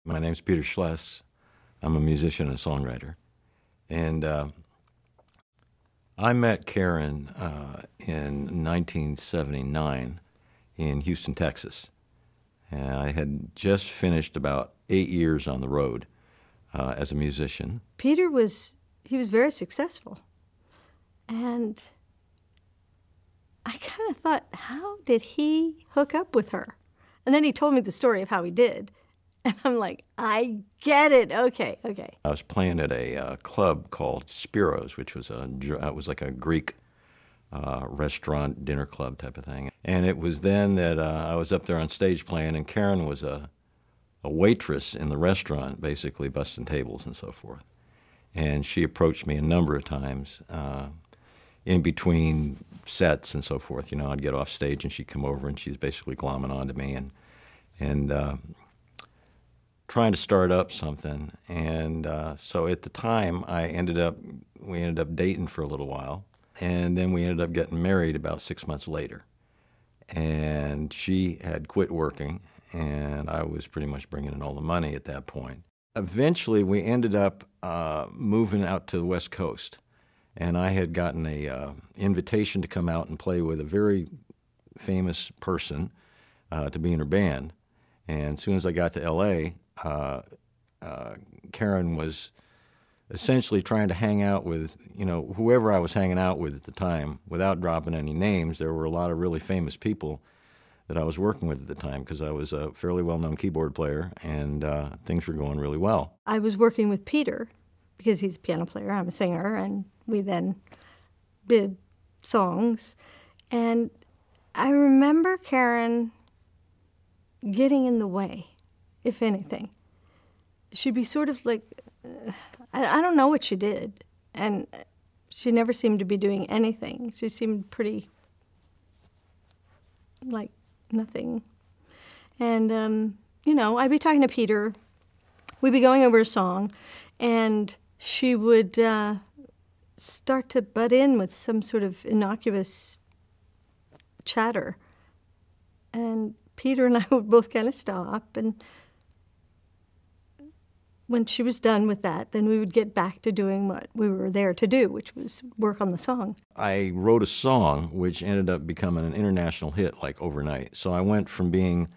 My name's Peter Schless. I'm a musician and songwriter. And I met Karen in 1979 in Houston, Texas. And I had just finished about 8 years on the road as a musician. Peter was very successful. And I kind of thought, how did he hook up with her? And then he told me the story of how he did. And I'm like, I get it. Okay. I was playing at a club called Spiro's, which was like a Greek restaurant, dinner club type of thing. And it was then that I was up there on stage playing, and Karen was a waitress in the restaurant, basically busting tables and so forth. And she approached me a number of times in between sets and so forth. You know, I'd get off stage and she'd come over and she's basically glomming onto me and trying to start up something. And so at the time, we ended up dating for a little while. And then we ended up getting married about 6 months later. And she had quit working, and I was pretty much bringing in all the money at that point. Eventually, we ended up moving out to the West Coast. And I had gotten a invitation to come out and play with a very famous person to be in her band. And as soon as I got to L.A., Karen was essentially trying to hang out with, you know, whoever I was hanging out with at the time. Without dropping any names, there were a lot of really famous people that I was working with at the time because I was a fairly well-known keyboard player, and things were going really well. I was working with Peter because he's a piano player, I'm a singer, and we then did songs. And I remember Karen getting in the way, if anything. She'd be sort of like, I don't know what she did, and she never seemed to be doing anything. She seemed pretty like nothing. And, you know, I'd be talking to Peter. We'd be going over a song, and she would start to butt in with some sort of innocuous chatter. And Peter and I would both kind of stop, and when she was done with that, then we would get back to doing what we were there to do, which was work on the song. I wrote a song which ended up becoming an international hit like overnight. So I went from being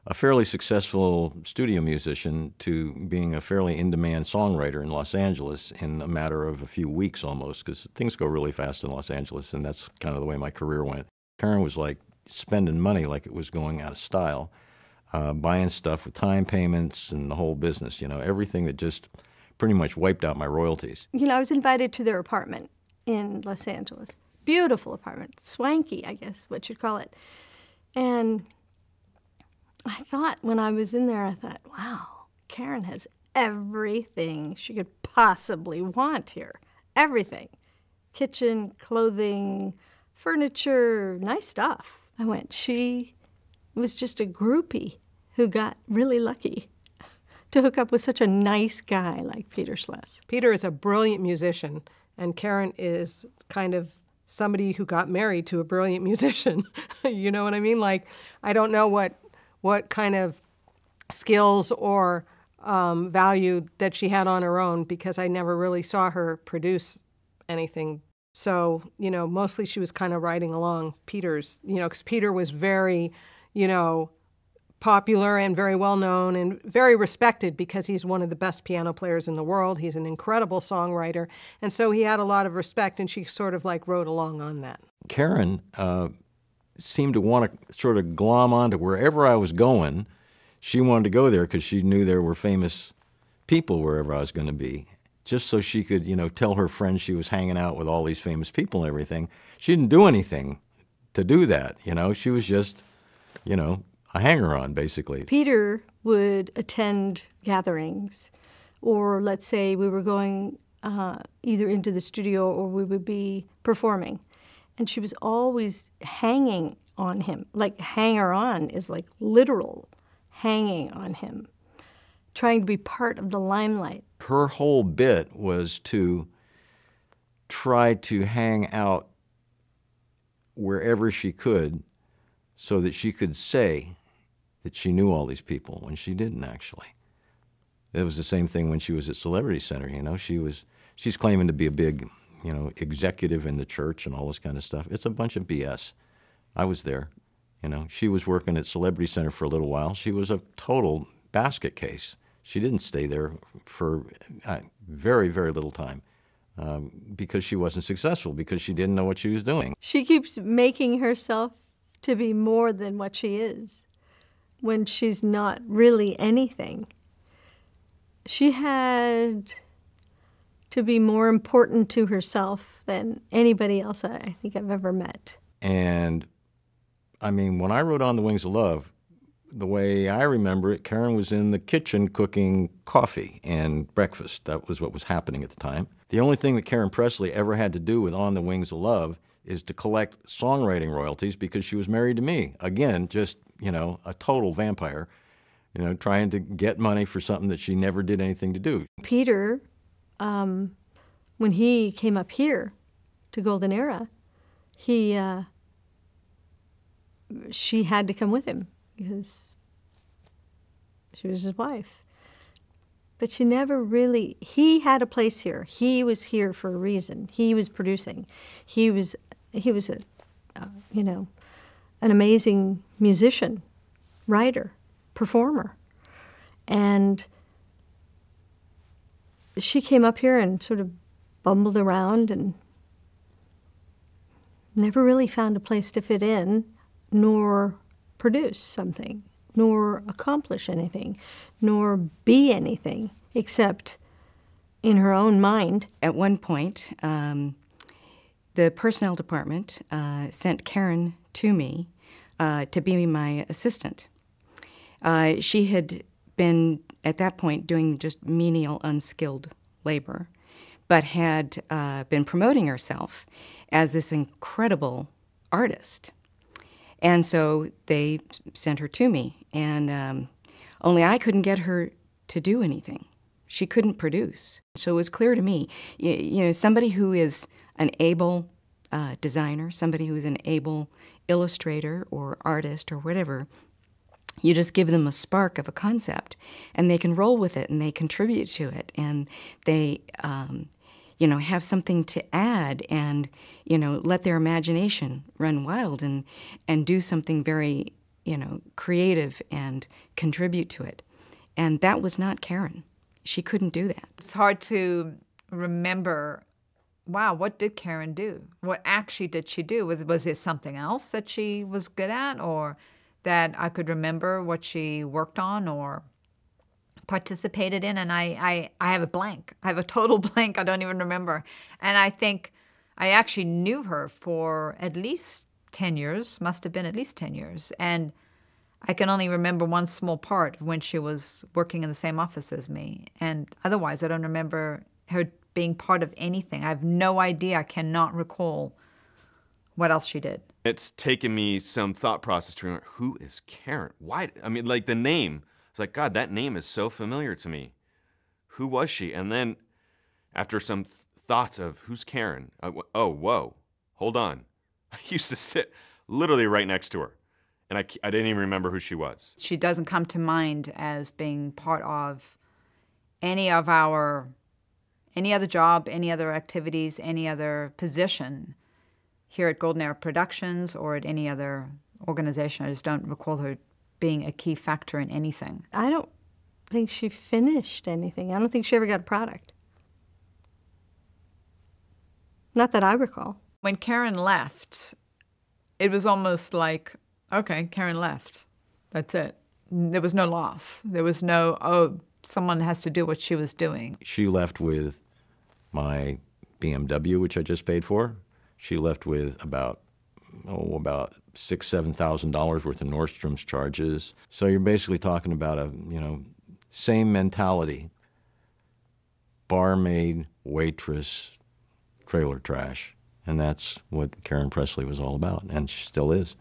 a fairly successful studio musician to being a fairly in-demand songwriter in Los Angeles in a matter of a few weeks almost, because things go really fast in Los Angeles, and that's kind of the way my career went. Karen was like spending money like it was going out of style. Buying stuff with time payments and the whole business, you know, everything that just pretty much wiped out my royalties. You know, I was invited to their apartment in Los Angeles. Beautiful apartment, swanky, I guess, what you'd call it. And I thought when I was in there, I thought, wow, Karen has everything she could possibly want here. Everything. Kitchen, clothing, furniture, nice stuff. I went, she was just a groupie who got really lucky to hook up with such a nice guy like Peter Schless. Peter is a brilliant musician, and Karen is kind of somebody who got married to a brilliant musician. You know what I mean? Like, I don't know what kind of skills or value that she had on her own, because I never really saw her produce anything. So, you know, mostly she was kind of riding along Peter's, you know, because Peter was very, you know, popular and very well known and very respected because he's one of the best piano players in the world. He's an incredible songwriter. And so he had a lot of respect, and she sort of like rode along on that. Karen seemed to want to sort of glom onto wherever I was going. She wanted to go there because she knew there were famous people wherever I was going to be, just so she could, you know, tell her friends she was hanging out with all these famous people and everything. She didn't do anything to do that, you know. She was just, you know, a hanger-on, basically. Peter would attend gatherings, or let's say we were going either into the studio or we would be performing. And she was always hanging on him. Like, hanger-on is like literal hanging on him, trying to be part of the limelight. Her whole bit was to try to hang out wherever she could so that she could say that she knew all these people when she didn't actually. It was the same thing when she was at Celebrity Center. You know, she's claiming to be a big, you know, executive in the church and all this kind of stuff. It's a bunch of BS. I was there. You know, she was working at Celebrity Center for a little while. She was a total basket case. She didn't stay there for very, very little time because she wasn't successful, because she didn't know what she was doing. She keeps making herself to be more than what she is when she's not really anything. She had to be more important to herself than anybody else I think I've ever met. And, I mean, when I wrote On the Wings of Love, the way I remember it, Karen was in the kitchen cooking coffee and breakfast. That was what was happening at the time. The only thing that Karen Pressley ever had to do with On the Wings of Love is to collect songwriting royalties because she was married to me. Again, just, you know, a total vampire, you know, trying to get money for something that she never did anything to do. Peter, when he came up here to Golden Era, she had to come with him because she was his wife. But she never really, he had a place here. He was here for a reason. He was producing. He was a, you know, an amazing musician, writer, performer. And she came up here and sort of bumbled around and never really found a place to fit in, nor produce something, nor accomplish anything, nor be anything, except in her own mind. At one point, the personnel department sent Karen to me to be my assistant. She had been, at that point, doing just menial, unskilled labor, but had been promoting herself as this incredible artist. And so they sent her to me, and only I couldn't get her to do anything. She couldn't produce. So it was clear to me, you know, somebody who is an able designer, somebody who is an able illustrator or artist or whatever, you just give them a spark of a concept, and they can roll with it, and they contribute to it, and they, you know, have something to add, and, you know, let their imagination run wild and do something very, you know, creative and contribute to it. And that was not Karen. She couldn't do that. It's hard to remember, wow, what did Karen do? What actually did she do? Was it something else that she was good at, or that I could remember what she worked on or participated in? And I have a blank. I have a total blank. I don't even remember. And I think I actually knew her for at least 10 years, must have been at least 10 years. And I can only remember one small part of when she was working in the same office as me. And otherwise, I don't remember her being part of anything. I have no idea. I cannot recall what else she did. It's taken me some thought process to remember, who is Karen? Why? I mean, like the name. It's like, God, that name is so familiar to me. Who was she? And then after some thoughts of, who's Karen? Oh, whoa, hold on. I used to sit literally right next to her, and I didn't even remember who she was. She doesn't come to mind as being part of any other job, any other activities, any other position here at Golden Era Productions or at any other organization. I just don't recall her being a key factor in anything. I don't think she finished anything. I don't think she ever got a product. Not that I recall. When Karen left, it was almost like, okay, Karen left. That's it. There was no loss. There was no, oh, someone has to do what she was doing. She left with my BMW, which I just paid for. She left with about $6,000–7,000 worth of Nordstrom's charges. So you're basically talking about a, you know, same mentality. Barmaid, waitress, trailer trash. And that's what Karen Pressley was all about, and she still is.